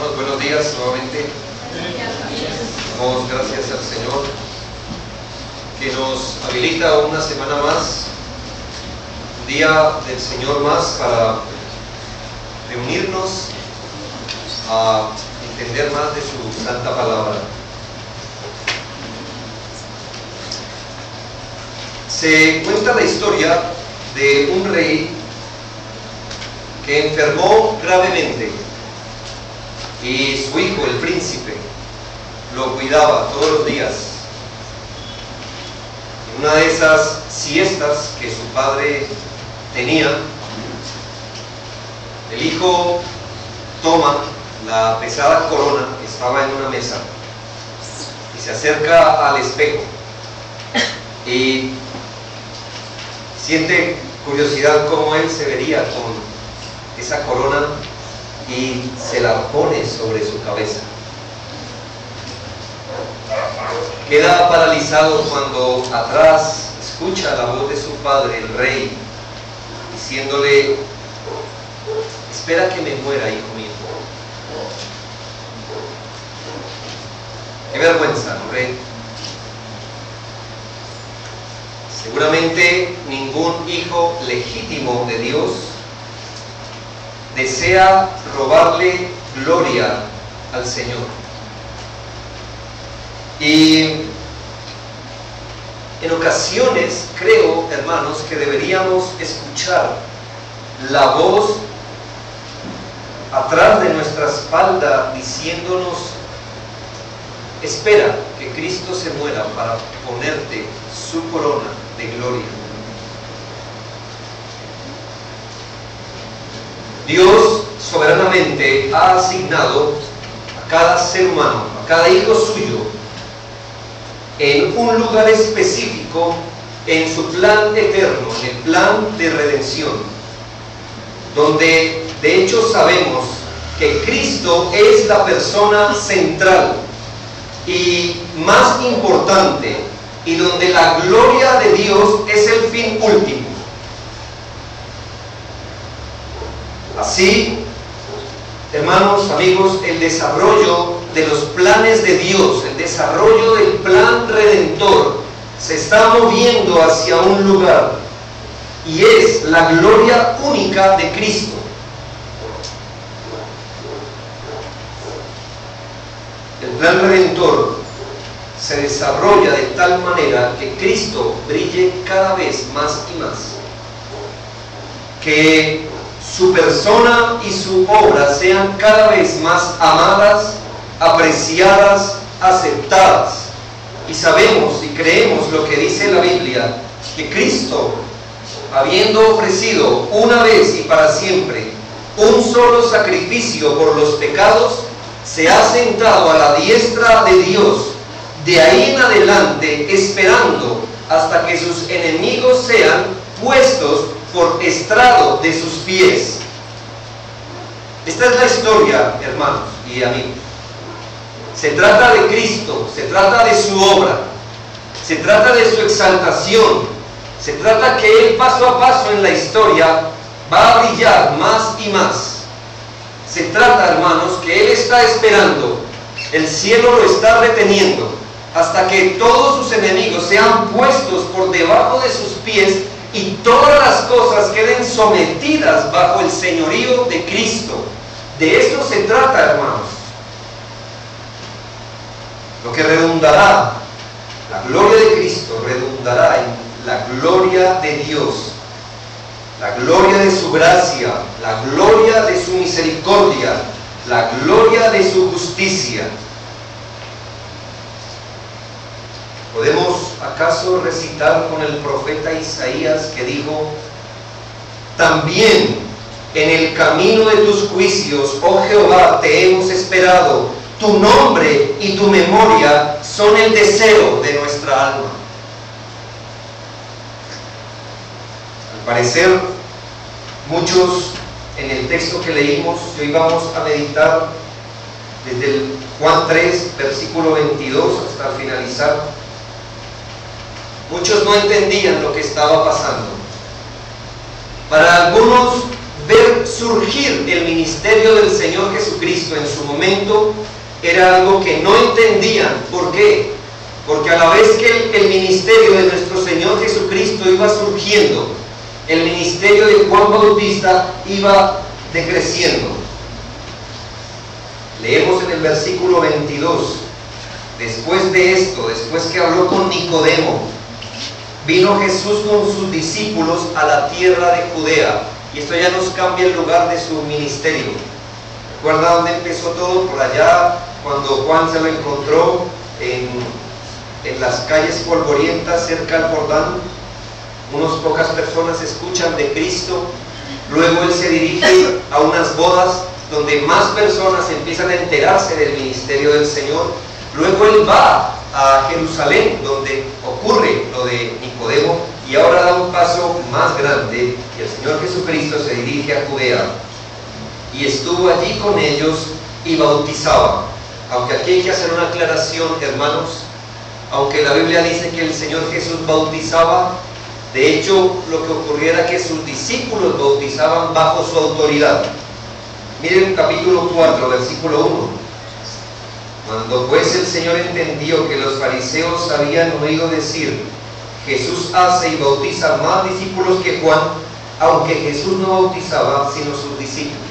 Hermanos, buenos días nuevamente. Damos gracias al Señor que nos habilita una semana más, un día del Señor más, para reunirnos a entender más de su santa palabra. Se cuenta la historia de un rey que enfermó gravemente y su hijo, el príncipe, lo cuidaba todos los días. En una de esas siestas que su padre tenía, el hijo toma la pesada corona que estaba en una mesa y se acerca al espejo y siente curiosidad cómo él se vería con esa corona y se la pone sobre su cabeza. Queda paralizado cuando atrás escucha la voz de su padre, el rey, diciéndole: espera que me muera, hijo mío. Qué vergüenza, ¿no cree? Seguramente ningún hijo legítimo de Dios desea robarle gloria al Señor. Y en ocasiones creo, hermanos, que deberíamos escuchar la voz atrás de nuestra espalda diciéndonos: espera que Cristo se muera para ponerte su corona de gloria. Dios soberanamente ha asignado a cada ser humano, a cada hijo suyo, en un lugar específico en su plan eterno, en el plan de redención, donde de hecho sabemos que Cristo es la persona central y más importante, y donde la gloria de Dios es el fin último. Así, hermanos, amigos, el desarrollo de los planes de Dios, el desarrollo del plan redentor, se está moviendo hacia un lugar, y es la gloria única de Cristo. El plan redentor se desarrolla de tal manera que Cristo brille cada vez más y más, que su persona y su obra sean cada vez más amadas, apreciadas, aceptadas. Y sabemos y creemos lo que dice la Biblia, que Cristo, habiendo ofrecido una vez y para siempre un solo sacrificio por los pecados, se ha sentado a la diestra de Dios, de ahí en adelante esperando hasta que sus enemigos sean puestos por estrado de sus pies. Esta es la historia, hermanos y amigos. Se trata de Cristo, se trata de su obra, se trata de su exaltación, se trata que Él paso a paso en la historia va a brillar más y más. Se trata, hermanos, que Él está esperando, el cielo lo está reteniendo, hasta que todos sus enemigos sean puestos por debajo de sus pies y todas las cosas queden sometidas bajo el señorío de Cristo. De esto se trata, hermanos. Lo que redundará, la gloria de Cristo redundará en la gloria de Dios, la gloria de su gracia, la gloria de su misericordia, la gloria de su justicia. ¿Podemos acaso recitar con el profeta Isaías que dijo: también en el camino de tus juicios, oh Jehová, te hemos esperado, tu nombre y tu memoria son el deseo de nuestra alma? Al parecer, muchos en el texto que leímos, y hoy vamos a meditar desde el Juan 3, versículo 22 hasta finalizar, muchos no entendían lo que estaba pasando. Para algunos ver surgir el ministerio del Señor Jesucristo en su momento era algo que no entendían. ¿Por qué? Porque a la vez que el ministerio de nuestro Señor Jesucristo iba surgiendo, el ministerio de Juan Bautista iba decreciendo. Leemos en el versículo 22: después de esto, después que habló con Nicodemo, vino Jesús con sus discípulos a la tierra de Judea. Y esto ya nos cambia el lugar de su ministerio. ¿Recuerda dónde empezó todo? Por allá, cuando Juan se lo encontró en las calles polvorientas cerca del Jordán. Unas pocas personas escuchan de Cristo. Luego Él se dirige a unas bodas donde más personas empiezan a enterarse del ministerio del Señor. Luego Él va a Jerusalén, donde ocurre lo de Nicodemo, y ahora da un paso más grande, y el Señor Jesucristo se dirige a Judea, y estuvo allí con ellos y bautizaba. Aunque aquí hay que hacer una aclaración, hermanos, aunque la Biblia dice que el Señor Jesús bautizaba, de hecho lo que ocurriera era que sus discípulos bautizaban bajo su autoridad. Miren capítulo 4, versículo 1. Cuando pues el Señor entendió que los fariseos habían oído decir: Jesús hace y bautiza más discípulos que Juan, aunque Jesús no bautizaba sino sus discípulos.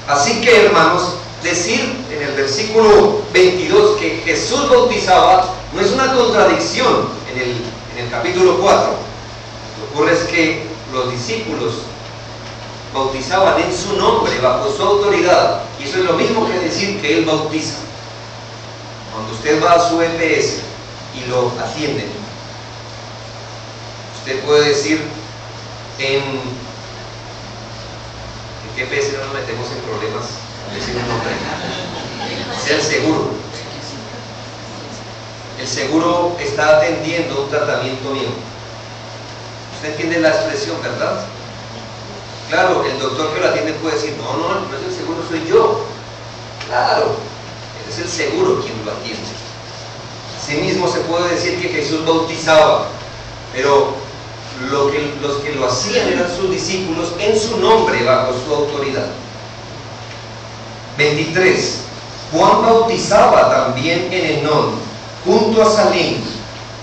Así que, hermanos, decir en el versículo 22 que Jesús bautizaba no es una contradicción en el capítulo 4. Lo que ocurre es que los discípulos bautizaban en su nombre, bajo su autoridad, y eso es lo mismo que decir que Él bautiza. Cuando usted va a su EPS y lo atienden, usted puede decir: ¿en qué EPS no nos metemos en problemas? Decir un nombre. Sea el seguro. El seguro está atendiendo un tratamiento mío. ¿Usted entiende la expresión, verdad? Claro, el doctor que lo atiende puede decir: no es el seguro, soy yo. Claro, es el seguro quien lo atiende. Asimismo se puede decir que Jesús bautizaba, pero los que lo hacían eran sus discípulos en su nombre, bajo su autoridad. 23. Juan bautizaba también en Enón, junto a Salim,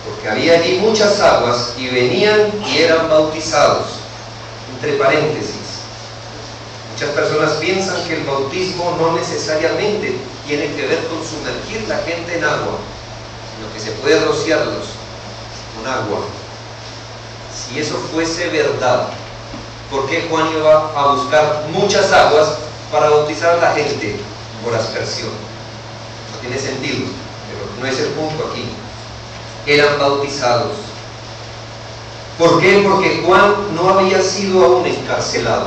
porque había allí muchas aguas, y venían y eran bautizados. Entre paréntesis, muchas personas piensan que el bautismo no necesariamente tiene que ver con sumergir la gente en agua, sino que se puede rociarlos con agua. Si eso fuese verdad, ¿por qué Juan iba a buscar muchas aguas para bautizar a la gente por aspersión? No tiene sentido, pero no es el punto aquí. Eran bautizados. ¿Por qué? Porque Juan no había sido aún encarcelado.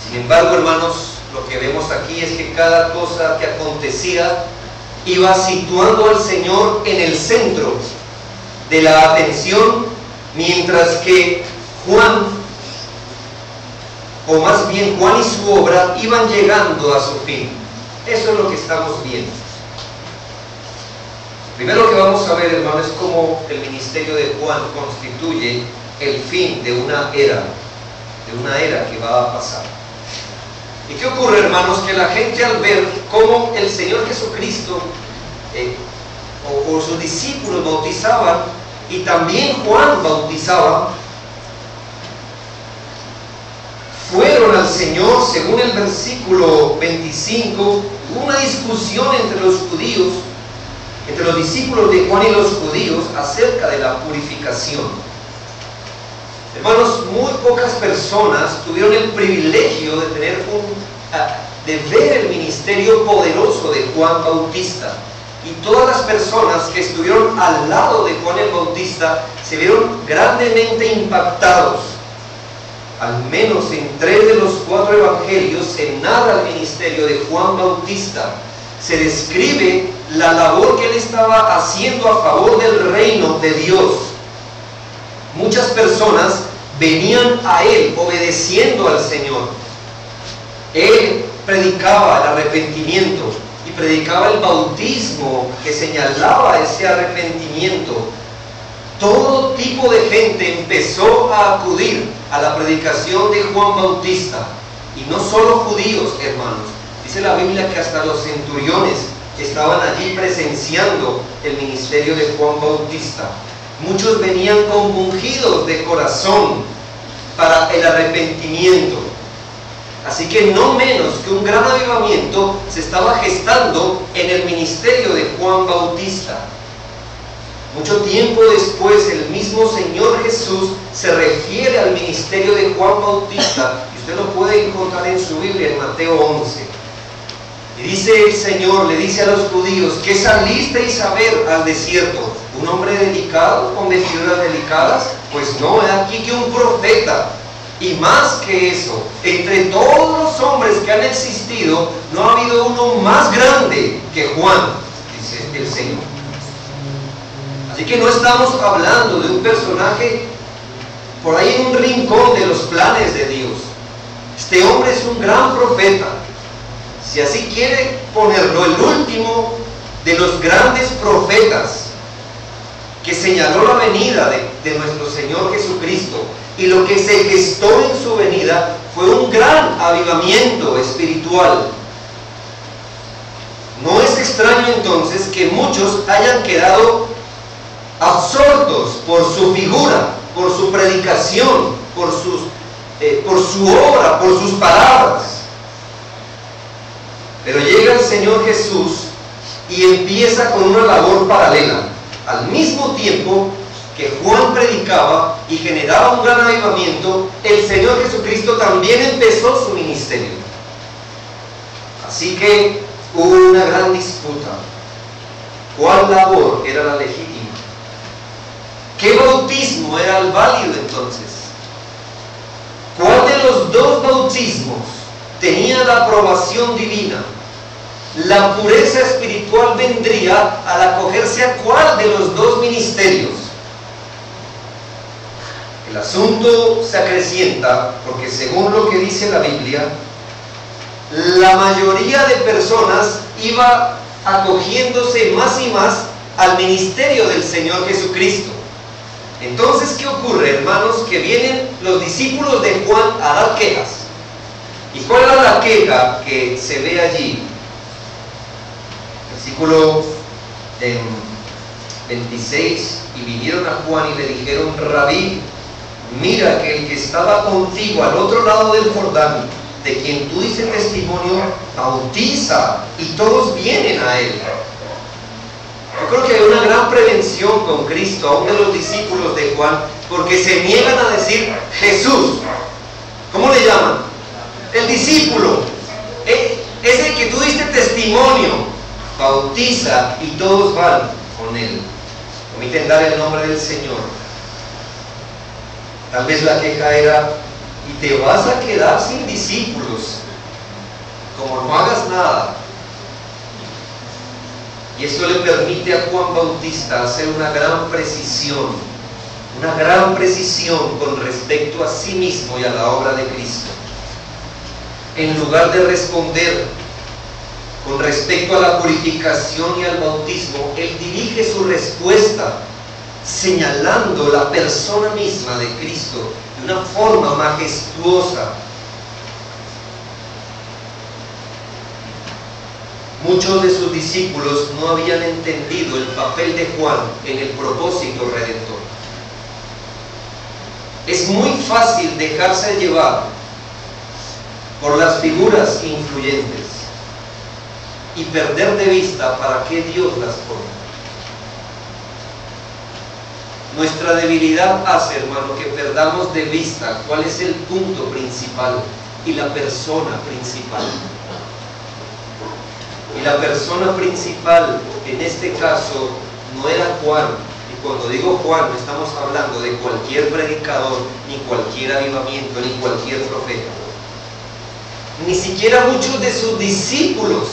Sin embargo, hermanos, lo que vemos aquí es que cada cosa que acontecía iba situando al Señor en el centro de la atención, mientras que Juan, o más bien Juan y su obra, iban llegando a su fin. Eso es lo que estamos viendo. Primero lo que vamos a ver, hermano, es cómo el ministerio de Juan constituye el fin de una era que va a pasar. ¿Y qué ocurre, hermanos? Que la gente, al ver cómo el Señor Jesucristo o sus discípulos bautizaban, y también Juan bautizaba, fueron al Señor, según el versículo 25, hubo una discusión entre los judíos, entre los discípulos de Juan y los judíos, acerca de la purificación. Hermanos, muy pocas personas tuvieron el privilegio de tener de ver el ministerio poderoso de Juan Bautista. Y todas las personas que estuvieron al lado de Juan el Bautista se vieron grandemente impactados. Al menos en 3 de los 4 evangelios se narra el ministerio de Juan Bautista. Se describe la labor que él estaba haciendo a favor del reino de Dios. Muchas personas venían a él obedeciendo al Señor. Él predicaba el arrepentimiento y predicaba el bautismo que señalaba ese arrepentimiento. Todo tipo de gente empezó a acudir a la predicación de Juan Bautista. Y no solo judíos, hermanos. Dice la Biblia que hasta los centuriones estaban allí presenciando el ministerio de Juan Bautista. Muchos venían compungidos de corazón para el arrepentimiento. Así que no menos que un gran avivamiento se estaba gestando en el ministerio de Juan Bautista. Mucho tiempo después, el mismo Señor Jesús se refiere al ministerio de Juan Bautista, y usted lo puede encontrar en su Biblia, en Mateo 11. Y dice el Señor, le dice a los judíos: ¿qué salisteis a ver al desierto? ¿Un hombre delicado, con vestiduras delicadas? Pues no, es aquí que un profeta. Y más que eso, entre todos los hombres que han existido, no ha habido uno más grande que Juan, dice el Señor. Así que no estamos hablando de un personaje por ahí en un rincón de los planes de Dios. Este hombre es un gran profeta. Si así quiere ponerlo, el último de los grandes profetas que señaló la venida de nuestro Señor Jesucristo. Y lo que se gestó en su venida fue un gran avivamiento espiritual. No es extraño entonces que muchos hayan quedado absortos por su figura, por su predicación, por su obra, por sus palabras. Pero llega el Señor Jesús y empieza con una labor paralela. Al mismo tiempo que Juan predicaba y generaba un gran avivamiento, el Señor Jesucristo también empezó su ministerio. Así que hubo una gran disputa. ¿Cuál labor era la legítima? ¿Qué bautismo era el válido entonces? ¿Cuál de los dos bautismos tenía la aprobación divina? La pureza espiritual vendría al acogerse a cuál de los dos ministerios. El asunto se acrecienta porque, según lo que dice la Biblia, la mayoría de personas iba acogiéndose más y más al ministerio del Señor Jesucristo. Entonces, ¿qué ocurre, hermanos? Que vienen los discípulos de Juan a dar quejas. ¿Y cuál era la queja que se ve allí? Versículo 26: y vinieron a Juan y le dijeron: Rabí, mira que el que estaba contigo al otro lado del Jordán, de quien tú dices testimonio, bautiza, y todos vienen a él. Yo creo que hay una gran prevención con Cristo, aún de los discípulos de Juan, porque se niegan a decir Jesús. ¿Cómo le llaman? El discípulo. Es el que tú diste testimonio. Bautiza y todos van con él. Omiten dar el nombre del Señor. Tal vez la queja era: y te vas a quedar sin discípulos, como no hagas nada. Y esto le permite a Juan Bautista hacer una gran precisión con respecto a sí mismo y a la obra de Cristo. En lugar de responder con respecto a la purificación y al bautismo, él dirige su respuesta señalando la persona misma de Cristo de una forma majestuosa. Muchos de sus discípulos no habían entendido el papel de Juan en el propósito redentor. Es muy fácil dejarse llevar por las figuras influyentes y perder de vista para qué Dios las pone. Nuestra debilidad hace, hermano, que perdamos de vista cuál es el punto principal y la persona principal. Y la persona principal en este caso no era Juan. Y cuando digo Juan, no estamos hablando de cualquier predicador, ni cualquier avivamiento, ni cualquier profeta. Ni siquiera muchos de sus discípulos,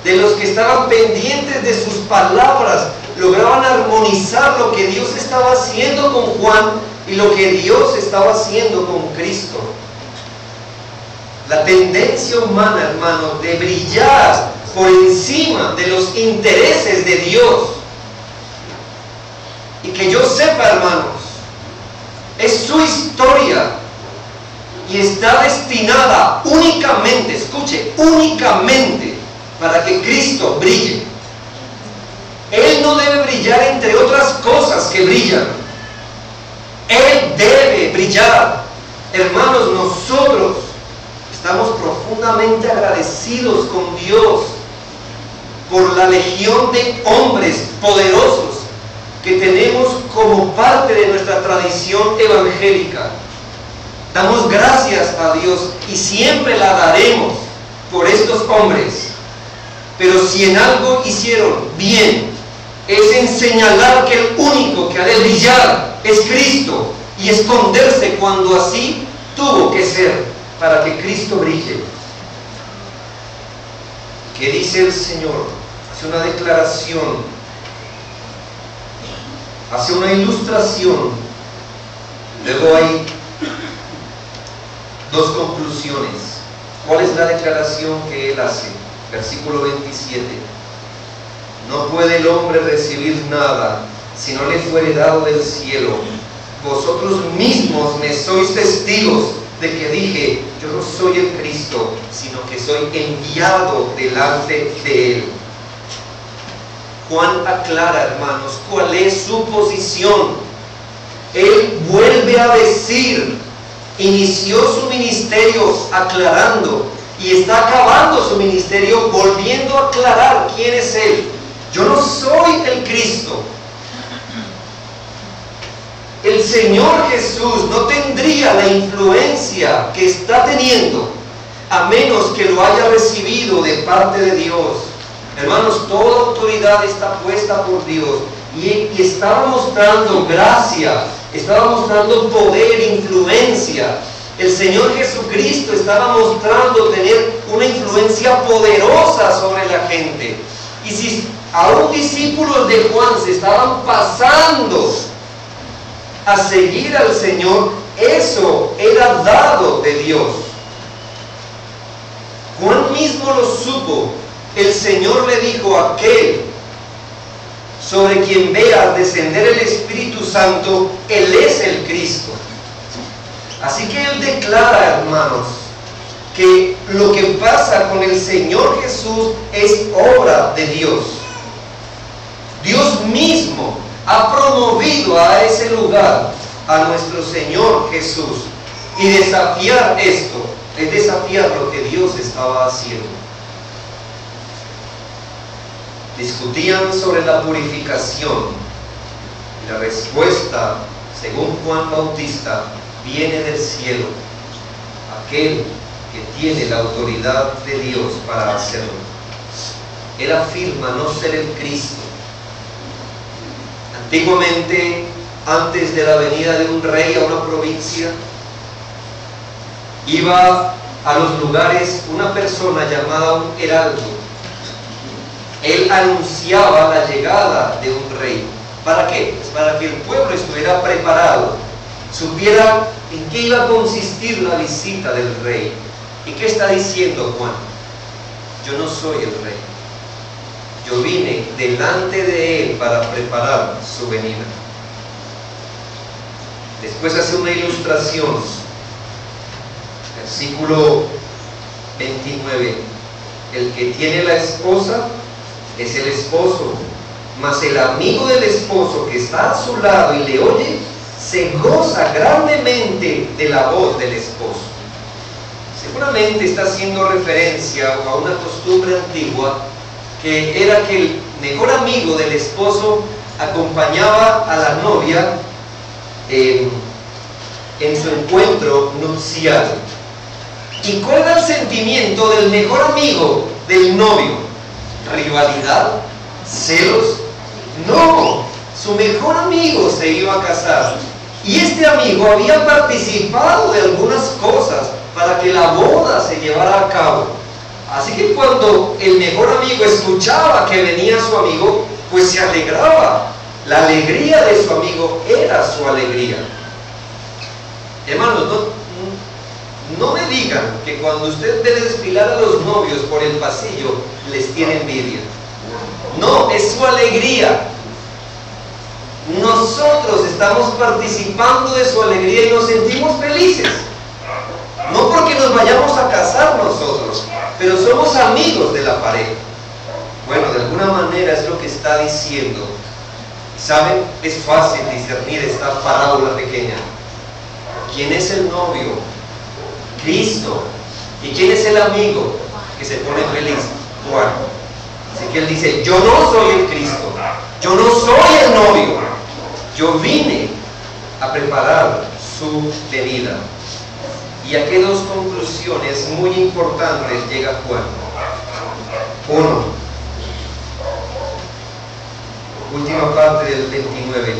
de los que estaban pendientes de sus palabras, lograban armonizar lo que Dios estaba haciendo con Juan y lo que Dios estaba haciendo con Cristo. La tendencia humana, hermano, de brillar por encima de los intereses de Dios. Y que yo sepa, hermanos, es su historia que está destinada únicamente, escuche, únicamente para que Cristo brille. Él no debe brillar entre otras cosas que brillan. Él debe brillar. Hermanos, nosotros estamos profundamente agradecidos con Dios por la legión de hombres poderosos que tenemos como parte de nuestra tradición evangélica. Damos gracias a Dios y siempre la daremos por estos hombres. Pero si en algo hicieron bien, es en señalar que el único que ha de brillar es Cristo y esconderse cuando así tuvo que ser para que Cristo brille. ¿Qué dice el Señor? Hace una declaración, hace una ilustración, luego hay dos conclusiones. ¿Cuál es la declaración que Él hace? Versículo 27. No puede el hombre recibir nada si no le fuere dado del cielo. Vosotros mismos me sois testigos de que dije, yo no soy el Cristo, sino que soy enviado delante de Él. Juan aclara, hermanos, cuál es su posición. Él vuelve a decir, inició su ministerio aclarando y está acabando su ministerio volviendo a aclarar quién es Él. Yo no soy el Cristo. El Señor Jesús no tendría la influencia que está teniendo a menos que lo haya recibido de parte de Dios. Hermanos, toda autoridad está puesta por Dios y estaba mostrando gracia, estaba mostrando poder, influencia. El Señor Jesucristo estaba mostrando tener una influencia poderosa sobre la gente. Y si aún discípulos de Juan se estaban pasando a seguir al Señor, eso era dado de Dios. Juan mismo lo supo. El Señor le dijo a aquel sobre quien veas descender el Espíritu Santo, Él es el Cristo. Así que Él declara, hermanos, que lo que pasa con el Señor Jesús es obra de Dios. Dios mismo ha promovido a ese lugar a nuestro Señor Jesús. Y desafiar esto es desafiar lo que Dios estaba haciendo. Discutían sobre la purificación. Y la respuesta, según Juan Bautista, viene del cielo. Aquel que tiene la autoridad de Dios para hacerlo. Él afirma no ser el Cristo. Antiguamente, antes de la venida de un rey a una provincia, iba a los lugares una persona llamada un heraldo. Él anunciaba la llegada de un rey. ¿Para qué? Pues para que el pueblo estuviera preparado, supiera en qué iba a consistir la visita del rey. ¿Y qué está diciendo Juan? Yo no soy el rey. Yo vine delante de él para preparar su venida. Después hace una ilustración. Versículo 29. El que tiene la esposa es el esposo, mas el amigo del esposo que está a su lado y le oye, se goza grandemente de la voz del esposo. Seguramente está haciendo referencia a una costumbre antigua, que era que el mejor amigo del esposo acompañaba a la novia en su encuentro nupcial. ¿Y cuál era el sentimiento del mejor amigo del novio? ¿Rivalidad? ¿Celos? No, su mejor amigo se iba a casar y este amigo había participado de algunas cosas para que la boda se llevara a cabo. Así que cuando el mejor amigo escuchaba que venía su amigo, pues se alegraba. La alegría de su amigo era su alegría. Hermanos, no me digan que cuando usted ve desfilar a los novios por el pasillo, les tiene envidia. No, es su alegría. Nosotros estamos participando de su alegría y nos sentimos felices. No porque nos vayamos a casar nosotros, pero somos amigos de la pareja. Bueno, de alguna manera es lo que está diciendo. ¿Saben? Es fácil discernir esta parábola pequeña. ¿Quién es el novio? Cristo. ¿Y quién es el amigo que se pone feliz? Juan. Así que él dice, yo no soy el Cristo, yo no soy el novio, yo vine a preparar su venida. Y aquí dos conclusiones muy importantes llega Juan. Uno, última parte del 29.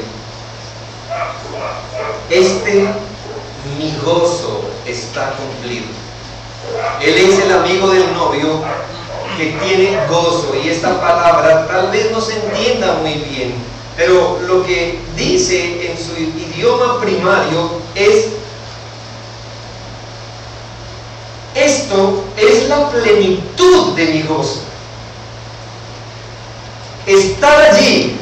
Mi gozo está cumplido. Él es el amigo del novio que tiene gozo, y esta palabra tal vez no se entienda muy bien, pero lo que dice en su idioma primario es: esto es la plenitud de mi gozo. Estar allí,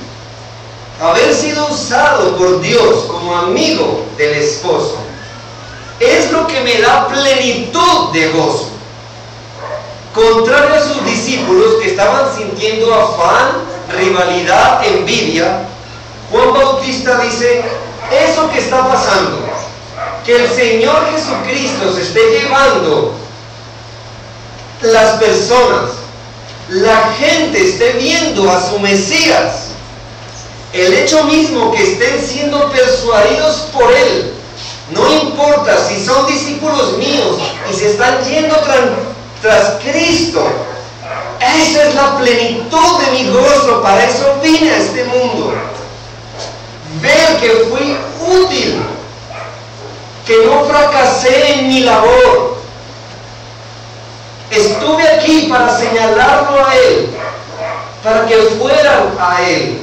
haber sido usado por Dios como amigo del esposo, es lo que me da plenitud de gozo. Contrario a sus discípulos que estaban sintiendo afán, rivalidad, envidia, Juan Bautista dice: eso que está pasando, que el Señor Jesucristo se esté llevando las personas, la gente esté viendo a su Mesías, el hecho mismo que estén siendo persuadidos por Él, no importa si son discípulos míos y se están yendo tras Cristo, esa es la plenitud de mi gozo. Para eso vine a este mundo. Ver que fui útil, que no fracasé en mi labor. Estuve aquí para señalarlo a Él, para que fueran a Él.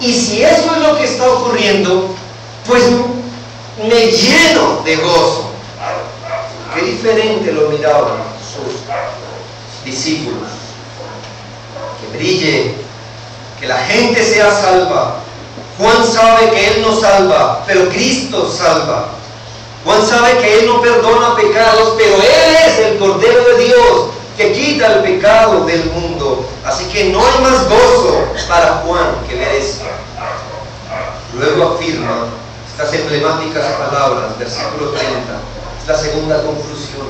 Y si eso es lo que está ocurriendo, pues me lleno de gozo. Qué diferente lo miraban sus discípulos. Que brille, que la gente sea salva. Juan sabe que Él no salva, pero Cristo salva. Juan sabe que Él no perdona pecados, pero Él es el Cordero de Dios que quita el pecado del mundo. Así que no hay más gozo para Juan que ver esto. Luego afirma estas emblemáticas palabras, versículo 30, es la segunda conclusión: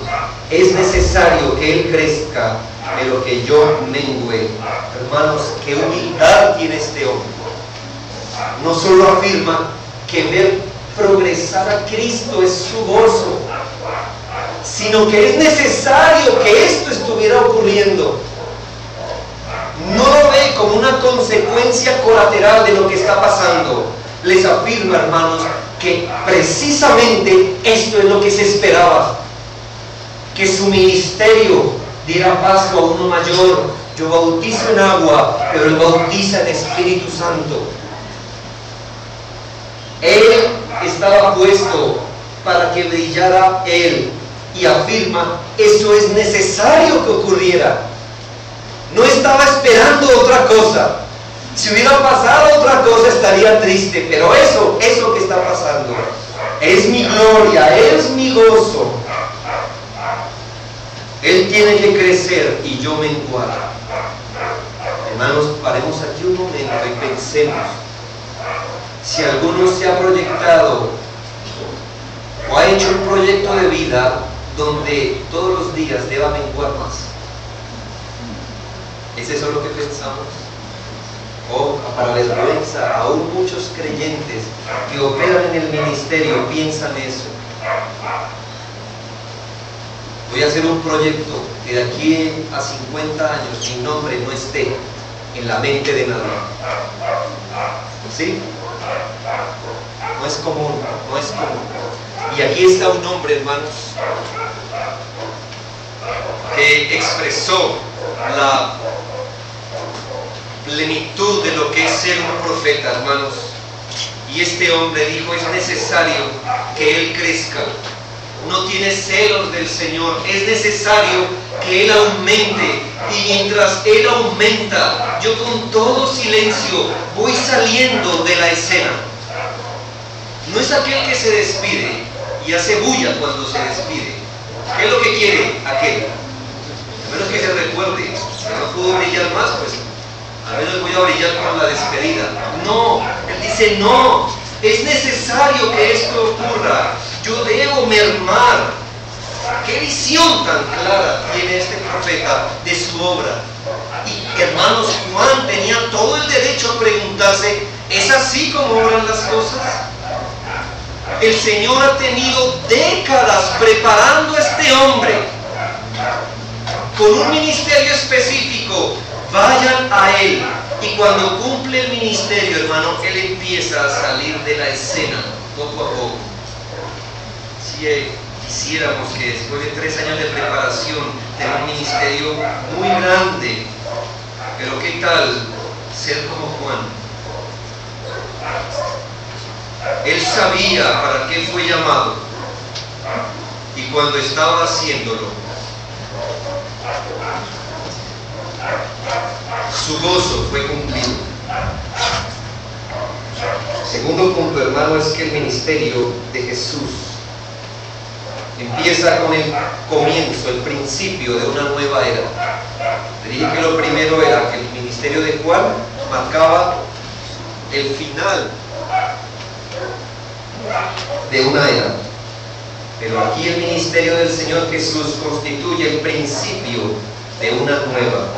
es necesario que Él crezca, pero que yo mengüe. Hermanos, qué humildad tiene este hombre. No solo afirma que ver progresar a Cristo es su gozo, sino que es necesario que esto estuviera ocurriendo. No lo ve como una consecuencia colateral de lo que está pasando. Les afirma, hermanos, que precisamente esto es lo que se esperaba, que su ministerio diera paso a uno mayor. Yo bautizo en agua, pero Él bautiza en Espíritu Santo. Él estaba puesto para que brillara Él, y afirma: eso es necesario que ocurriera. No estaba esperando otra cosa. Si hubiera pasado otra cosa estaría triste, pero eso que está pasando es mi gloria, es mi gozo. Él tiene que crecer y yo menguar. Hermanos, paremos aquí un momento y pensemos. Si alguno se ha proyectado o ha hecho un proyecto de vida donde todos los días deba menguar más, ¿es eso lo que pensamos? O, para vergüenza, aún muchos creyentes que operan en el ministerio piensan eso. Voy a hacer un proyecto que de aquí a 50 años mi nombre no esté en la mente de nadie. ¿Sí? No es común, no es común. Y aquí está un hombre, hermanos, que expresó la plenitud de lo que es ser un profeta, hermanos. Y este hombre dijo: es necesario que Él crezca. No tiene celos del Señor, es necesario que Él aumente. Y mientras Él aumenta, yo con todo silencio voy saliendo de la escena. No es aquel que se despide y hace bulla cuando se despide. ¿Qué es lo que quiere aquel? A menos que se recuerde, si no pudo brillar más, pues al menos voy a brillar con la despedida. No, él dice, no, es necesario que esto ocurra. Yo debo mermar. ¿Qué visión tan clara tiene este profeta de su obra? Y hermanos, Juan tenía todo el derecho a preguntarse, ¿es así como obran las cosas? El Señor ha tenido décadas preparando a este hombre con un ministerio específico. Vayan a él. Y cuando cumple el ministerio, hermano, él empieza a salir de la escena poco a poco. Si quisiéramos que después de 3 años de preparación tener un ministerio muy grande, pero ¿qué tal ser como Juan? Él sabía para qué fue llamado, y cuando estaba haciéndolo, su gozo fue cumplido. Segundo punto, hermano, es que el ministerio de Jesús empieza con el comienzo, el principio de una nueva era. Te dije que lo primero era que el ministerio de Juan marcaba el final de una era, pero aquí el ministerio del Señor Jesús constituye el principio de una nueva.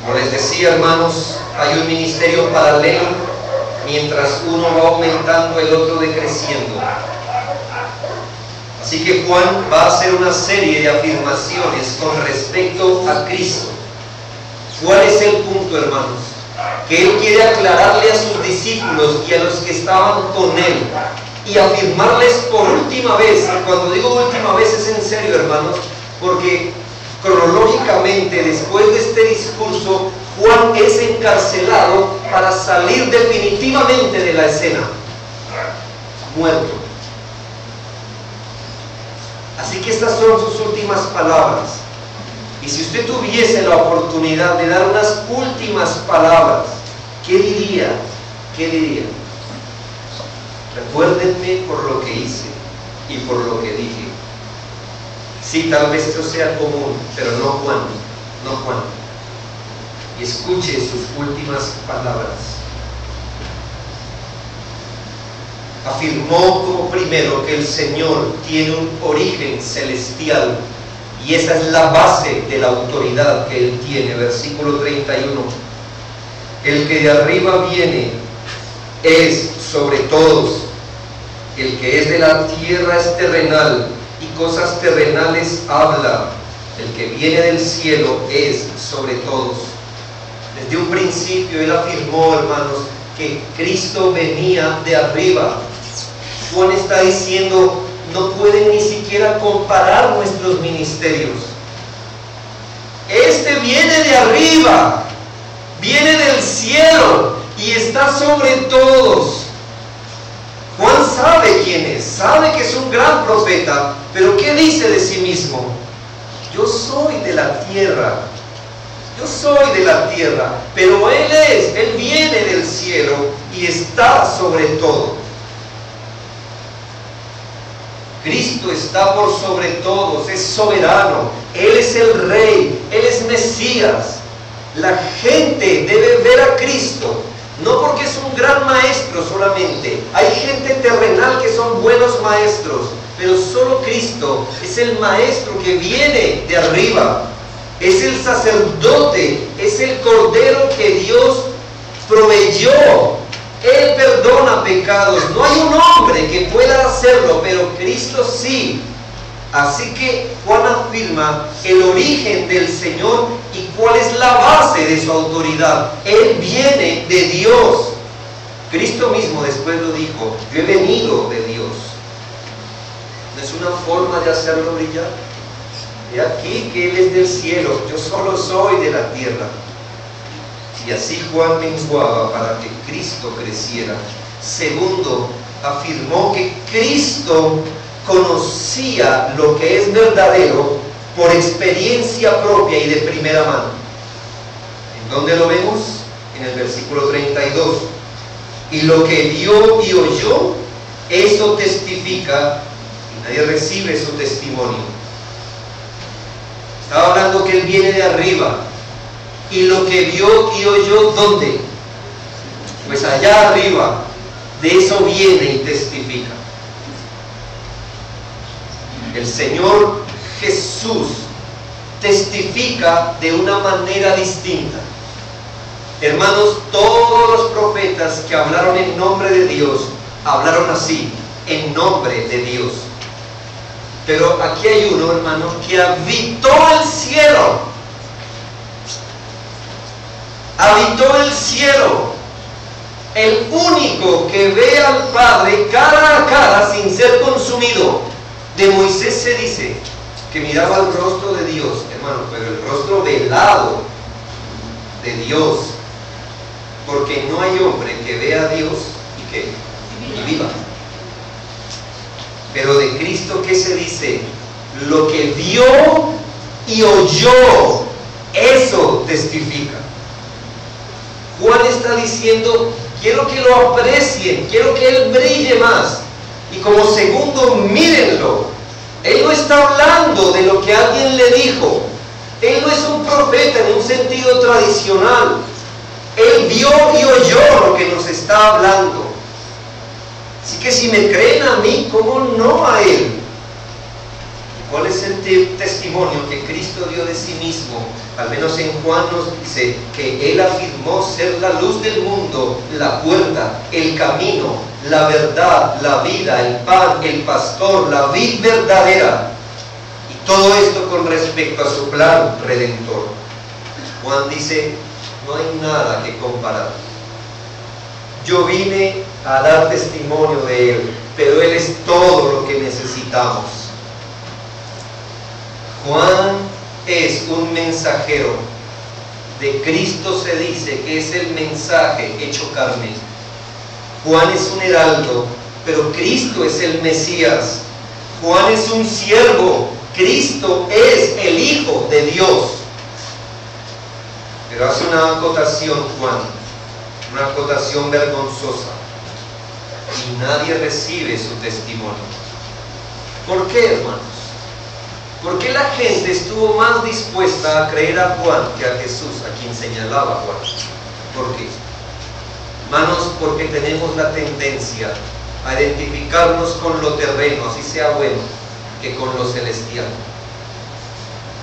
Como les decía, hermanos, hay un ministerio paralelo. Mientras uno va aumentando, el otro decreciendo. Así que Juan va a hacer una serie de afirmaciones con respecto a Cristo. ¿Cuál es el punto, hermanos? Que él quiere aclararle a sus discípulos y a los que estaban con él, y afirmarles por última vez. Cuando digo última vez es en serio, hermanos, porque cronológicamente, después de este discurso, Juan es encarcelado para salir definitivamente de la escena, muerto. Así que estas son sus últimas palabras. Y si usted tuviese la oportunidad de dar unas últimas palabras, ¿qué diría? ¿Qué diría? Recuérdenme por lo que hice y por lo que dije. Sí, tal vez esto sea común, pero no Juan, no Juan. Y escuche sus últimas palabras. Afirmó como primero que el Señor tiene un origen celestial, y esa es la base de la autoridad que Él tiene. Versículo 31. El que de arriba viene es sobre todos. El que es de la tierra es terrenal, y cosas terrenales habla. El que viene del cielo es sobre todos. Desde un principio Él afirmó, hermanos, que Cristo venía de arriba. Juan está diciendo, no pueden ni siquiera comparar nuestros ministerios. Este viene de arriba, viene del cielo y está sobre todos. Juan sabe quién es, sabe que es un gran profeta, pero ¿qué dice de sí mismo? Yo soy de la tierra. Yo soy de la tierra, pero Él viene del cielo y está sobre todo. Cristo está por sobre todos, es soberano, Él es el Rey, Él es Mesías. La gente debe ver a Cristo, no porque es un gran maestro solamente. Hay gente terrenal que son buenos maestros, pero solo Cristo es el maestro que viene de arriba. Es el sacerdote, es el cordero que Dios proveyó. Él perdona pecados. No hay un hombre que pueda hacerlo, pero Cristo sí. Así que Juan afirma el origen del Señor y cuál es la base de su autoridad. Él viene de Dios. Cristo mismo después lo dijo, yo he venido de Dios. ¿No es una forma de hacerlo brillar? He aquí que Él es del cielo, yo solo soy de la tierra. Y así Juan menguaba para que Cristo creciera. Segundo, afirmó que Cristo conocía lo que es verdadero por experiencia propia y de primera mano. ¿En dónde lo vemos? En el versículo 32. Y lo que vio y oyó, eso testifica y nadie recibe su testimonio. Estaba hablando que Él viene de arriba y lo que vio y oyó, ¿dónde? Pues allá arriba. De eso viene y testifica. El Señor Jesús testifica de una manera distinta. Hermanos, todos los profetas que hablaron en nombre de Dios, hablaron así, en nombre de Dios. Pero aquí hay uno, hermanos, que habitó el cielo. Habitó el cielo. El único que ve al Padre cara a cara sin ser consumido. De Moisés se dice que miraba el rostro de Dios, hermano, pero el rostro velado de Dios. Porque no hay hombre que vea a Dios y viva. Pero de Cristo, ¿qué se dice? Lo que vio y oyó, eso testifica. Juan está diciendo, quiero que lo aprecien, quiero que Él brille más. Y como segundo, mírenlo. Él no está hablando de lo que alguien le dijo. Él no es un profeta en un sentido tradicional. Él vio y oyó lo que nos está hablando. Así que si me creen a mí, ¿cómo no a Él? ¿Cuál es el testimonio que Cristo dio de sí mismo? Al menos en Juan nos dice que Él afirmó ser la luz del mundo, la puerta, el camino, la verdad, la vida, el pan, el pastor, la vid verdadera. Y todo esto con respecto a su plan redentor. Juan dice, no hay nada que comparar. Yo vine a dar testimonio de Él, pero Él es todo lo que necesitamos. Juan es un mensajero. De Cristo se dice que es el mensaje hecho carne. Juan es un heraldo, pero Cristo es el Mesías. Juan es un siervo, Cristo es el Hijo de Dios. Pero hace una acotación Juan, una acotación vergonzosa, y nadie recibe su testimonio. ¿Por qué, hermanos? ¿Por qué la gente estuvo más dispuesta a creer a Juan que a Jesús, a quien señalaba Juan? ¿Por qué? Hermanos, porque tenemos la tendencia a identificarnos con lo terreno, así sea bueno, que con lo celestial.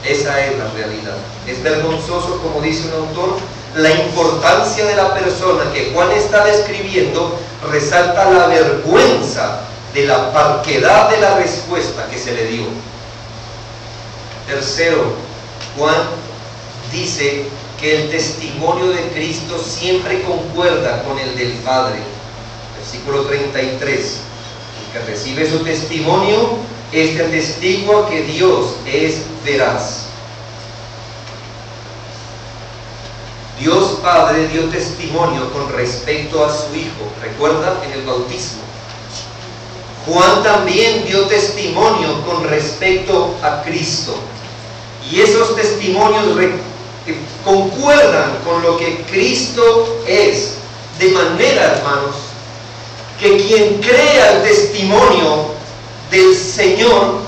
Esa es la realidad. Es vergonzoso, como dice un autor, la importancia de la persona que Juan está describiendo resalta la vergüenza de la parquedad de la respuesta que se le dio. Tercero, Juan dice que el testimonio de Cristo siempre concuerda con el del Padre. Versículo 33. El que recibe su testimonio, este atestigua que Dios es veraz. Dios Padre dio testimonio con respecto a su Hijo. ¿Recuerda? En el bautismo. Juan también dio testimonio con respecto a Cristo. Y esos testimonios concuerdan con lo que Cristo es. De manera, hermanos, que quien crea el testimonio del Señor,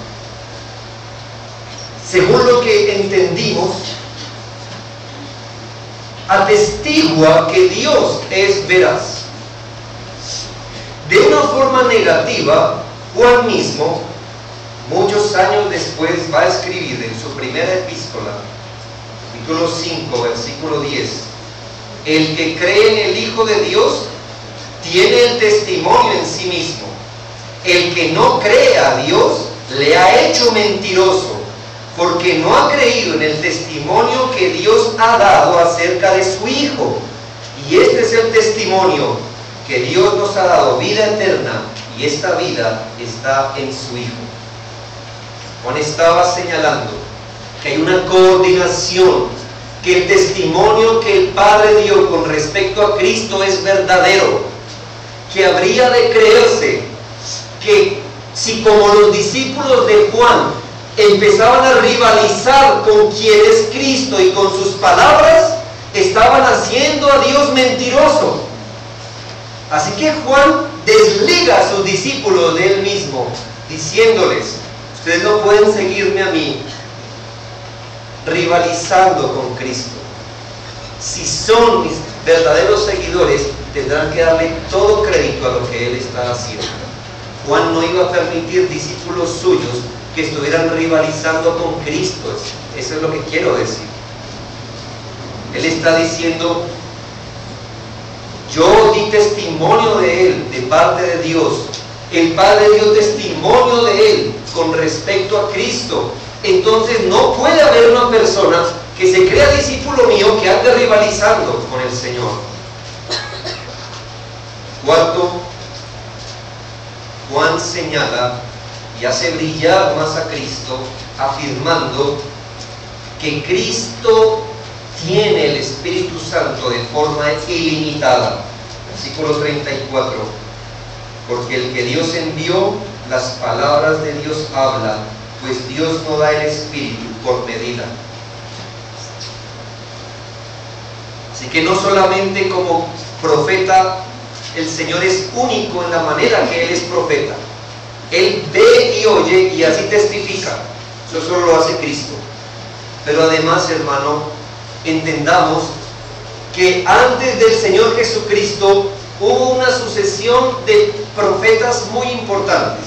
según lo que entendimos, atestigua que Dios es veraz. De una forma negativa, Juan mismo, muchos años después, va a escribir en su primera epístola, capítulo 5, versículo 10, el que cree en el Hijo de Dios tiene el testimonio en sí mismo. El que no cree a Dios le ha hecho mentiroso, porque no ha creído en el testimonio que Dios ha dado acerca de su Hijo. Y este es el testimonio, que Dios nos ha dado vida eterna, y esta vida está en su Hijo. Juan estaba señalando que hay una coordinación, que el testimonio que el Padre dio con respecto a Cristo es verdadero, que habría de creerse que si, como los discípulos de Juan empezaban a rivalizar con quien es Cristo y con sus palabras, estaban haciendo a Dios mentiroso. Así que Juan desliga a sus discípulos de Él mismo, diciéndoles: ustedes no pueden seguirme a mí rivalizando con Cristo. Si son mis verdaderos seguidores, tendrán que darle todo crédito a lo que Él está haciendo. Juan no iba a permitir discípulos suyos que estuvieran rivalizando con Cristo. Eso es lo que quiero decir. Él está diciendo: yo di testimonio de Él, de parte de Dios. El Padre dio testimonio de Él con respecto a Cristo. Entonces no puede haber una persona que se crea discípulo mío que ande rivalizando con el Señor. Cuarto, Juan señala y hace brillar más a Cristo, afirmando que Cristo tiene el Espíritu Santo de forma ilimitada. Versículo 34. Porque el que Dios envió, las palabras de Dios habla, pues Dios no da el Espíritu por medida. Así que no solamente como profeta, el Señor es único en la manera que Él es profeta. Él ve y oye y así testifica. Eso solo lo hace Cristo. Pero además, hermano, entendamos que antes del Señor Jesucristo hubo una sucesión de profetas muy importantes.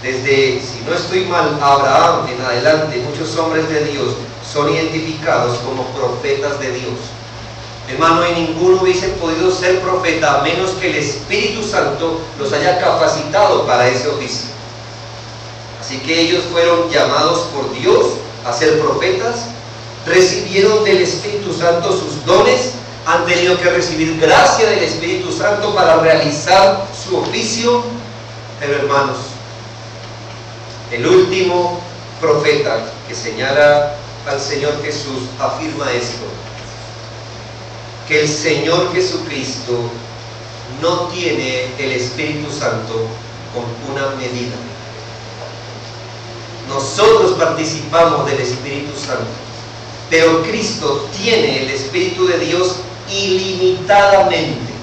Desde, si no estoy mal, Abraham en adelante, muchos hombres de Dios son identificados como profetas de Dios. Hermano, y ninguno hubiese podido ser profeta a menos que el Espíritu Santo los haya capacitado para ese oficio. Así que ellos fueron llamados por Dios a ser profetas, recibieron del Espíritu Santo sus dones, han tenido que recibir gracia del Espíritu Santo para realizar su oficio. Pero hermanos, el último profeta que señala al Señor Jesús afirma esto: que el Señor Jesucristo no tiene el Espíritu Santo con una medida. Nosotros participamos del Espíritu Santo, pero Cristo tiene el Espíritu de Dios ilimitadamente.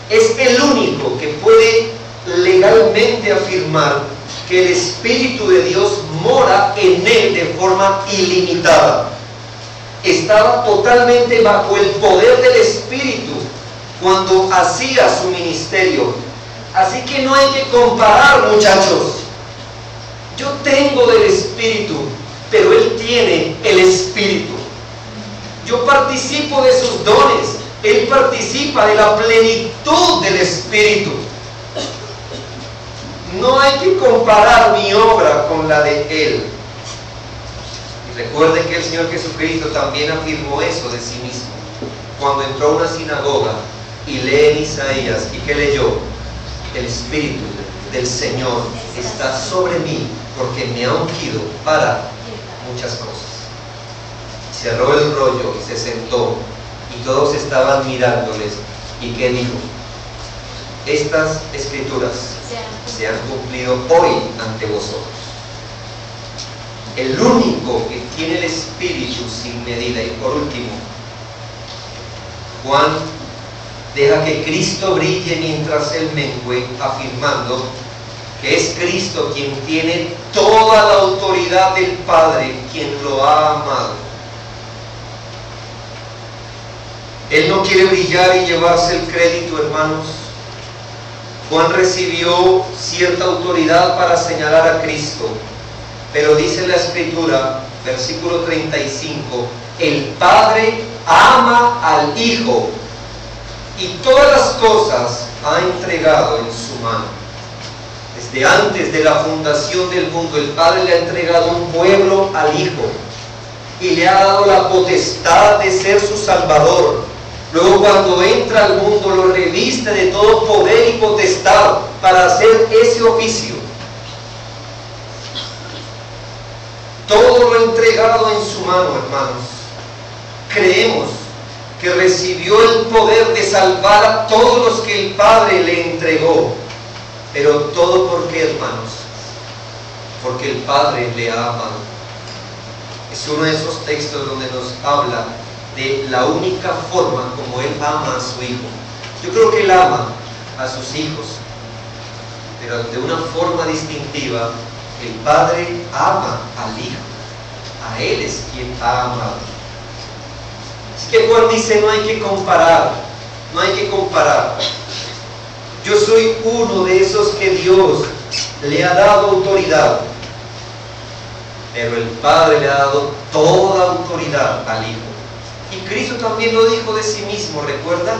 Es el único que puede legalmente afirmar que el Espíritu de Dios mora en él de forma ilimitada. Estaba totalmente bajo el poder del Espíritu cuando hacía su ministerio. Así que no hay que comparar, muchachos. Yo tengo del Espíritu, pero Él tiene el Espíritu. Yo participo de sus dones, Él participa de la plenitud del Espíritu. No hay que comparar mi obra con la de Él. Recuerden que el Señor Jesucristo también afirmó eso de sí mismo cuando entró a una sinagoga y lee en Isaías. ¿Y qué leyó? El Espíritu del Señor está sobre mí porque me ha ungido para muchas cosas. Cerró el rollo y se sentó y todos estaban mirándoles. ¿Y qué dijo? Estas escrituras se han cumplido hoy ante vosotros. El único que tiene el Espíritu sin medida. Y por último, Juan deja que Cristo brille mientras Él mengüe, afirmando que es Cristo quien tiene toda la autoridad del Padre, quien lo ha amado. Él no quiere brillar y llevarse el crédito, hermanos. Juan recibió cierta autoridad para señalar a Cristo. Pero dice la Escritura, versículo 35, el Padre ama al Hijo y todas las cosas ha entregado en su mano. Desde antes de la fundación del mundo, el Padre le ha entregado un pueblo al Hijo y le ha dado la potestad de ser su Salvador. Luego, cuando entra al mundo, lo reviste de todo poder y potestad para hacer ese oficio. Todo lo entregado en su mano, hermanos. Creemos que recibió el poder de salvar a todos los que el Padre le entregó. Pero todo, ¿por qué, hermanos? Porque el Padre le ha amado. Es uno de esos textos donde nos habla de la única forma como Él ama a su Hijo. Yo creo que Él ama a sus hijos, pero de una forma distintiva. El Padre ama al Hijo, a Él es quien ha amado. Así que Juan dice, no hay que comparar, no hay que comparar. Yo soy uno de esos que Dios le ha dado autoridad, pero el Padre le ha dado toda autoridad al Hijo. Y Cristo también lo dijo de sí mismo, ¿recuerda?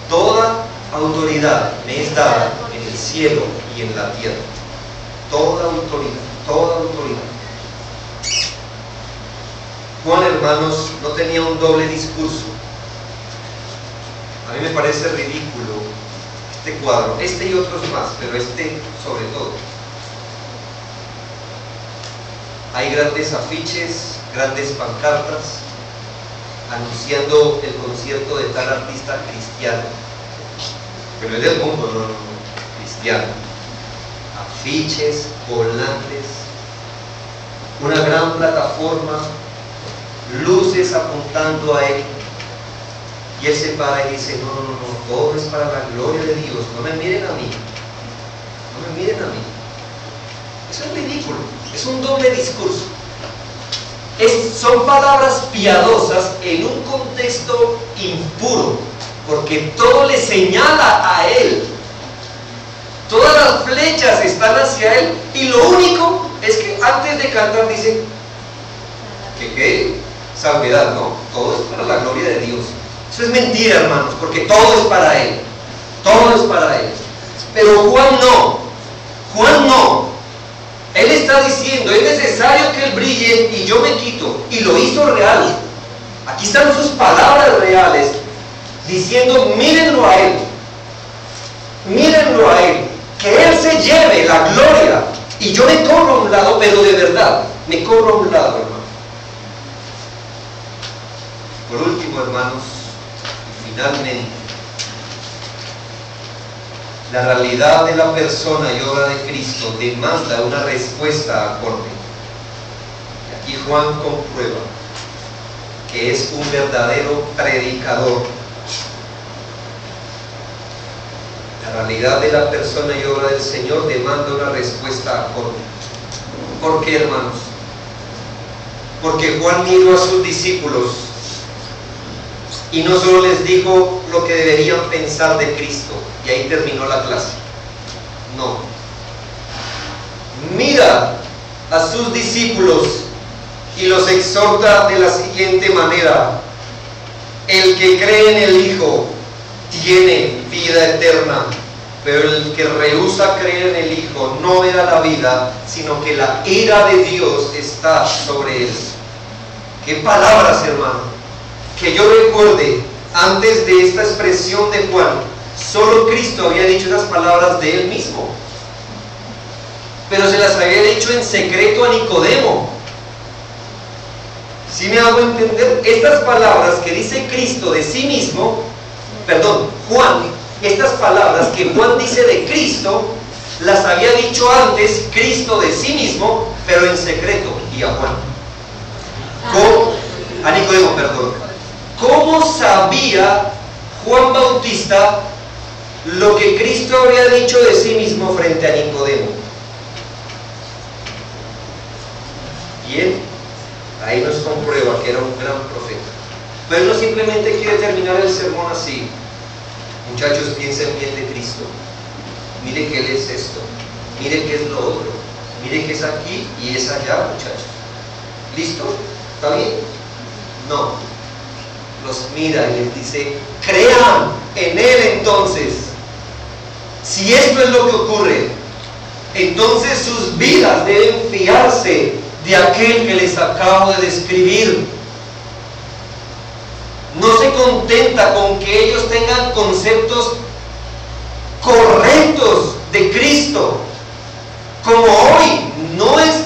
Toda autoridad me es dada en el cielo y en la tierra. Toda autoridad, toda autoridad. Juan, hermanos, no tenía un doble discurso. A mí me parece ridículo este cuadro, este y otros más, pero este sobre todo. Hay grandes afiches, grandes pancartas anunciando el concierto de tal artista cristiano, pero es del mundo, no, cristiano. Afiches, volantes, una gran plataforma, luces apuntando a Él, y Él se para y dice, no, todo es para la gloria de Dios, no me miren a mí, no me miren a mí. Eso es ridículo, es un doble discurso. Son palabras piadosas en un contexto impuro, porque todo le señala a Él. Todas las flechas están hacia Él, y lo único es que antes de cantar dice que salvedad, ¿no? Todo es para la gloria de Dios. Eso es mentira, hermanos, porque todo es para Él, todo es para Él. Pero Juan no. Él está diciendo, es necesario que Él brille y yo me quito, y lo hizo real. Aquí están sus palabras reales, diciendo, mírenlo a Él, que Él se lleve la gloria, y yo me corro a un lado, pero de verdad, me corro a un lado, hermano. Por último, hermanos, finalmente, la realidad de la persona y obra de Cristo demanda una respuesta acorde. Y aquí Juan comprueba que es un verdadero predicador. La realidad de la persona y obra del Señor demanda una respuesta acorde. ¿Por qué, hermanos? Porque Juan miró a sus discípulos y no solo les dijo lo que deberían pensar de Cristo, y ahí terminó la clase. No. Mira a sus discípulos y los exhorta de la siguiente manera: el que cree en el Hijo tiene vida eterna, pero el que rehúsa creer en el Hijo no verá la vida, sino que la ira de Dios está sobre él. ¿Qué palabras, hermano? Que yo recuerde, antes de esta expresión de Juan, solo Cristo había dicho esas palabras de Él mismo, pero se las había dicho en secreto a Nicodemo. ¿Sí me hago entender? Estas palabras que dice Cristo de sí mismo, Juan, estas palabras que Juan dice de Cristo, las había dicho antes Cristo de sí mismo, pero en secreto, y a Juan. A Nicodemo, perdón. ¿Cómo sabía Juan Bautista lo que Cristo había dicho de sí mismo frente a Nicodemo? Y él ahí nos comprueba que era un gran profeta. Pero él no simplemente quiere terminar el sermón así. Muchachos, piensen bien de Cristo. Mire que Él es esto, mire que es lo otro, mire que es aquí y es allá, muchachos. ¿Listo? ¿Está bien? No. Los mira y les dice, crean en Él entonces. Si esto es lo que ocurre, entonces sus vidas deben fiarse de aquel que les acabo de describir. No se contenta con que ellos tengan conceptos correctos de Cristo. Como hoy no es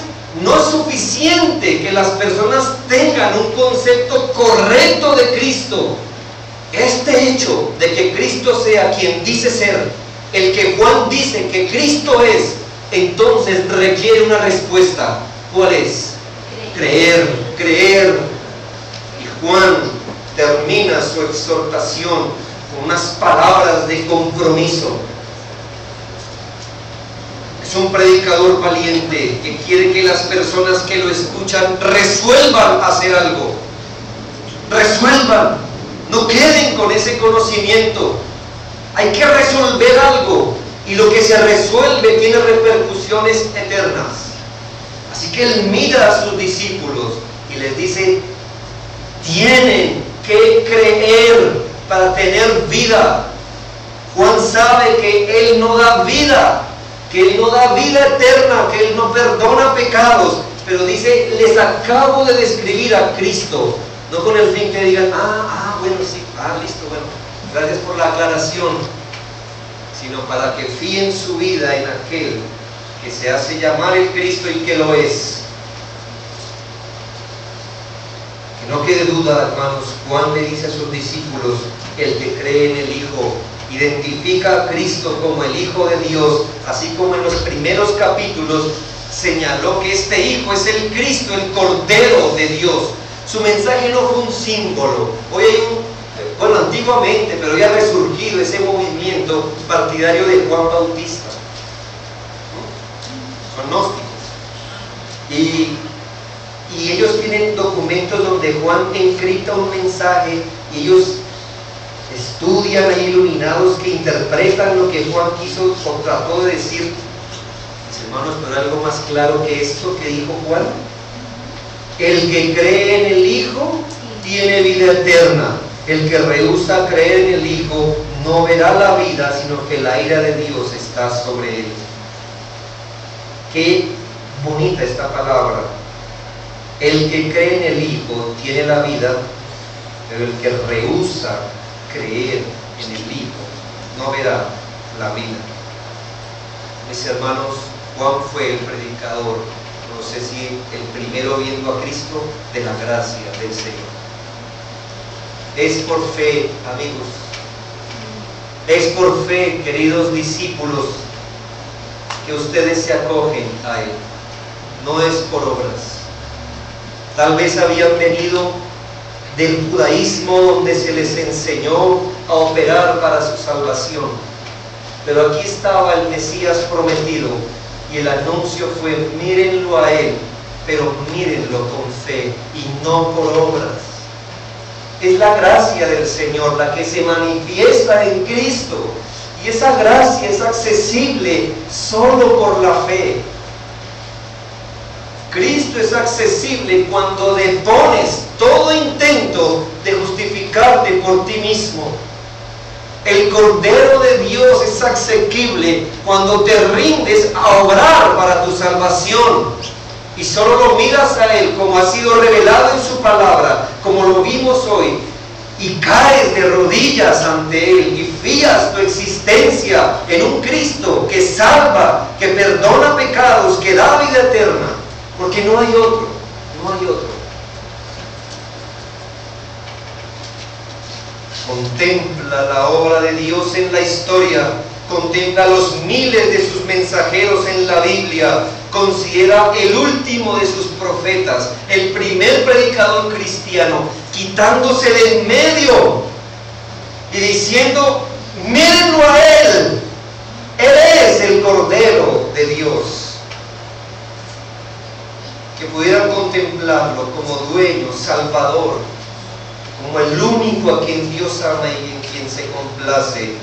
suficiente que las personas tengan un concepto correcto de Cristo. Este hecho de que Cristo sea quien dice ser, el que Juan dice que Cristo es, entonces requiere una respuesta. ¿Cuál es? Creer. Y Juan termina su exhortación con unas palabras de compromiso. Es un predicador valiente que quiere que las personas que lo escuchan resuelvan hacer algo. Resuelvan. No queden con ese conocimiento. Hay que resolver algo. Y lo que se resuelve tiene repercusiones eternas. Así que Él mira a sus discípulos y les dice: tienen que creer para tener vida. Juan sabe que Él no da vida, que Él no da vida eterna, que Él no perdona pecados, pero dice: les acabo de describir a Cristo, no con el fin que digan: bueno, sí, listo, bueno, gracias por la aclaración, sino para que fíen su vida en aquel que se hace llamar el Cristo y que lo es. Que no quede duda, hermanos, Juan le dice a sus discípulos: el que cree en el Hijo, identifica a Cristo como el Hijo de Dios, así como en los primeros capítulos señaló que este Hijo es el Cristo, el Cordero de Dios. Su mensaje no fue un símbolo. Hoy hay antiguamente, pero ya ha resurgido ese movimiento partidario de Juan Bautista. Son gnósticos. Y ellos tienen documentos donde Juan encripta un mensaje y ellos estudian, hay iluminados que interpretan lo que Juan quiso o trató de decir. Mis hermanos, pero hay algo más claro que esto que dijo Juan: el que cree en el Hijo tiene vida eterna. El que rehúsa creer en el Hijo no verá la vida, sino que la ira de Dios está sobre él. Qué bonita esta palabra. El que cree en el Hijo tiene la vida, pero el que rehúsa creer en el Hijo no verá la vida. Mis hermanos, Juan fue el predicador, no sé si el primero viendo a Cristo, de la gracia del Señor. Es por fe, amigos, es por fe, queridos discípulos, que ustedes se acogen a Él, no es por obras. Tal vez habían venido del judaísmo, donde se les enseñó a operar para su salvación, pero aquí estaba el Mesías prometido y el anuncio fue: mírenlo a Él, pero mírenlo con fe y no por obras. Es la gracia del Señor la que se manifiesta en Cristo, y esa gracia es accesible solo por la fe. Cristo es accesible cuando depones todo intento de justificarte por ti mismo. El Cordero de Dios es asequible cuando te rindes a obrar para tu salvación y solo lo miras a Él como ha sido revelado en su palabra, como lo vimos hoy, y caes de rodillas ante Él y fías tu existencia en un Cristo que salva, que perdona pecados, que da vida eterna. Porque no hay otro, no hay otro. Contempla la obra de Dios en la historia, contempla los miles de sus mensajeros en la Biblia, considera el último de sus profetas, el primer predicador cristiano, quitándose de en medio y diciendo: mírenlo a Él, Él es el Cordero de Dios. Que pudieran contemplarlo como dueño, salvador, como el único a quien Dios ama y en quien se complace,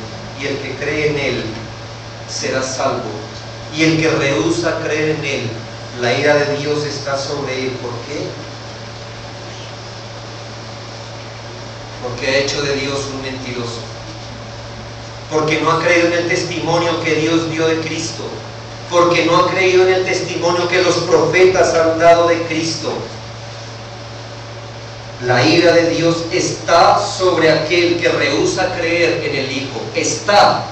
y el que cree en Él será salvo, y el que rehúsa creer en Él, la ira de Dios está sobre él. ¿Por qué? Porque ha hecho de Dios un mentiroso, porque no ha creído en el testimonio que Dios dio de Cristo, porque no ha creído en el testimonio que los profetas han dado de Cristo. La ira de Dios está sobre aquel que rehúsa creer en el Hijo. Está,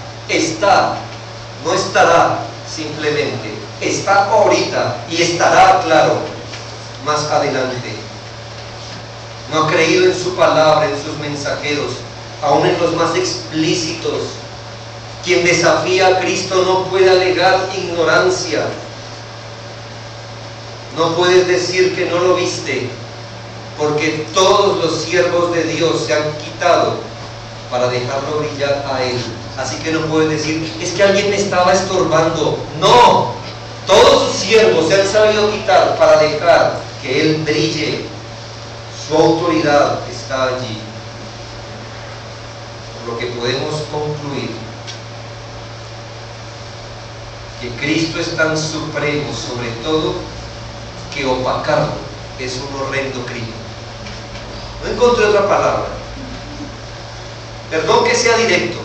no estará simplemente, está ahorita y estará, claro, más adelante. No ha creído en su palabra, en sus mensajeros, aún en los más explícitos. Quien desafía a Cristo no puede alegar ignorancia. No puedes decir que no lo viste, porque todos los siervos de Dios se han quitado para dejarlo brillar a Él. Así que no puedes decir: es que alguien me estaba estorbando. No, Todos sus siervos se han sabido quitar para dejar que Él brille. Su autoridad está allí. Por lo que podemos concluir que Cristo es tan supremo sobre todo que opacarlo es un horrendo crimen. No encontré otra palabra. Perdón que sea directo.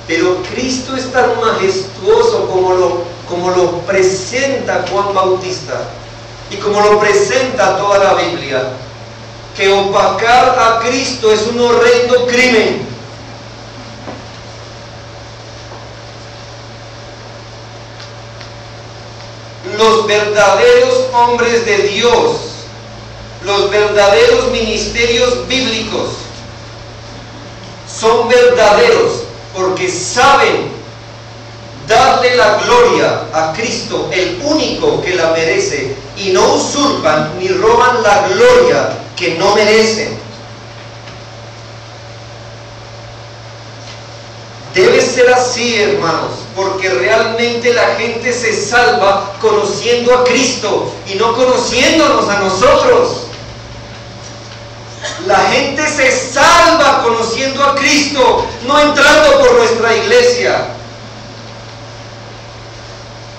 Pero Cristo es tan majestuoso como lo presenta Juan Bautista y como lo presenta toda la Biblia, que opacar a Cristo es un horrendo crimen. Los verdaderos hombres de Dios, los verdaderos ministerios bíblicos, son verdaderos porque saben darle la gloria a Cristo, el único que la merece, y no usurpan ni roban la gloria que no merecen. Debe ser así, hermanos, porque realmente la gente se salva conociendo a Cristo y no conociéndonos a nosotros. La gente se salva conociendo a Cristo, no entrando por nuestra iglesia.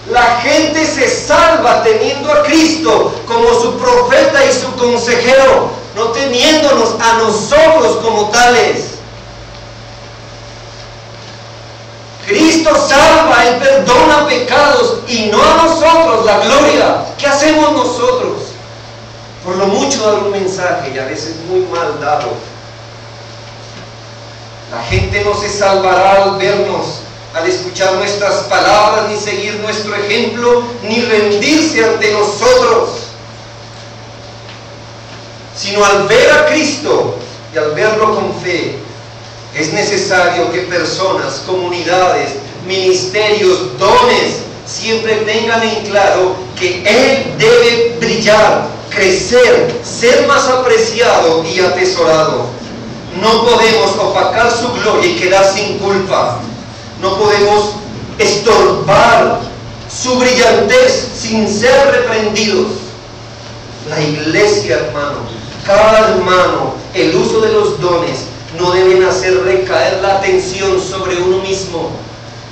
La gente se salva teniendo a Cristo como su profeta y su consejero, no teniéndonos a nosotros como tales. Cristo salva, Él perdona pecados y no a nosotros la gloria. ¿Qué hacemos nosotros? Por lo mucho dar un mensaje y a veces muy mal dado. La gente no se salvará al vernos, al escuchar nuestras palabras, ni seguir nuestro ejemplo, ni rendirse ante nosotros, sino al ver a Cristo y al verlo con fe. Es necesario que personas, comunidades, ministerios, dones, siempre tengan en claro que Él debe brillar, crecer, ser más apreciado y atesorado. No podemos opacar su gloria y quedar sin culpa. No podemos estorbar su brillantez sin ser reprendidos. La iglesia, hermano, cada hermano, el uso de los dones no deben hacer recaer la atención sobre uno mismo.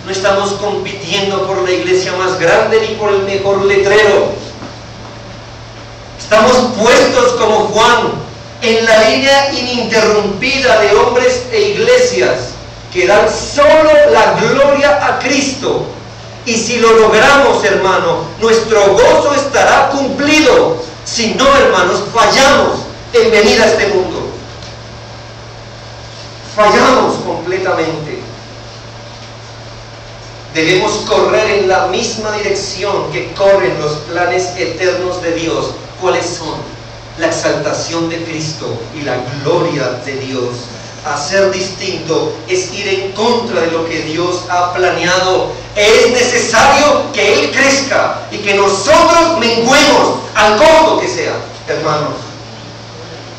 No estamos compitiendo por la iglesia más grande ni por el mejor letrero. Estamos puestos como Juan en la línea ininterrumpida de hombres e iglesias que dan solo la gloria a Cristo. Y si lo logramos, hermano, nuestro gozo estará cumplido. Si no, hermanos, fallamos en venir a este mundo. Fallamos completamente. Debemos correr en la misma dirección que corren los planes eternos de Dios. ¿Cuáles son? La exaltación de Cristo y la gloria de Dios. Hacer distinto es ir en contra de lo que Dios ha planeado. Es necesario que Él crezca y que nosotros menguemos al costo que sea, hermanos.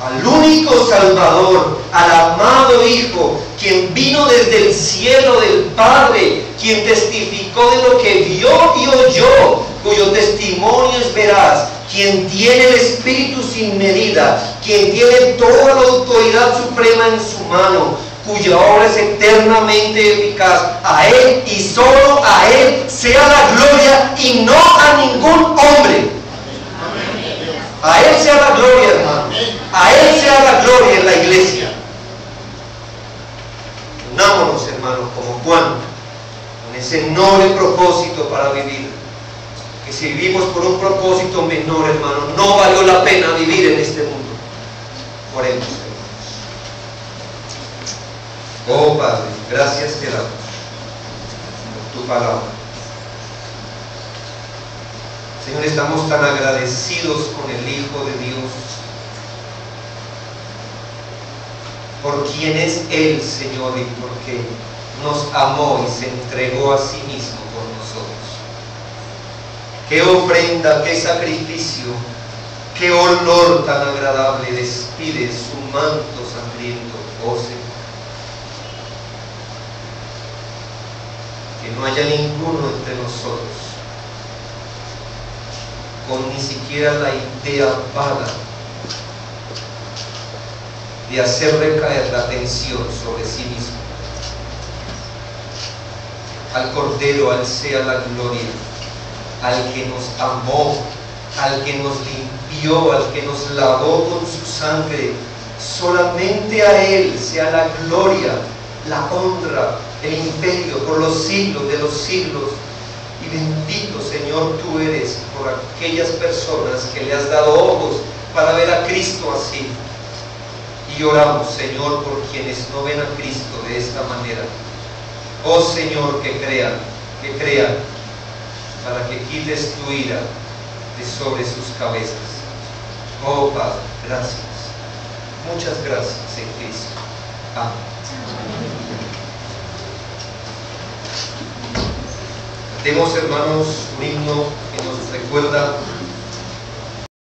Al único Salvador, al amado Hijo, quien vino desde el cielo del Padre, quien testificó de lo que vio y oyó, cuyo testimonio es veraz, quien tiene el Espíritu sin medida, quien tiene toda la autoridad suprema en su mano, cuya obra es eternamente eficaz. A Él y solo a Él sea la gloria y no a ningún hombre. A Él sea la gloria, hermano. A Él sea la gloria en la iglesia. Unámonos, hermanos, como Juan, con ese noble propósito para vivir. Que si vivimos por un propósito menor, hermano, no valió la pena vivir en este mundo. Oremos, hermanos. Oh Padre, gracias te damos por tu palabra. Señor, estamos tan agradecidos con el Hijo de Dios, por quien es Él, Señor, y porque nos amó y se entregó a sí mismo por nosotros. Qué ofrenda, qué sacrificio, qué olor tan agradable despide su manto sangriento, oh Señor. que no haya ninguno entre nosotros con ni siquiera la idea vaga de hacer recaer la atención sobre sí mismo. Al Cordero, al sea la gloria, al que nos amó, al que nos limpió, al que nos lavó con su sangre. Solamente a Él sea la gloria, la honra, el imperio por los siglos de los siglos. Y bendito, Señor, tú eres por aquellas personas que le has dado ojos para ver a Cristo así. Y oramos, Señor, por quienes no ven a Cristo de esta manera. Oh Señor, que crean, para que quites tu ira de sobre sus cabezas. Oh Padre, gracias. Muchas gracias en Cristo. Amén. Cantemos, hermanos, un himno que nos recuerda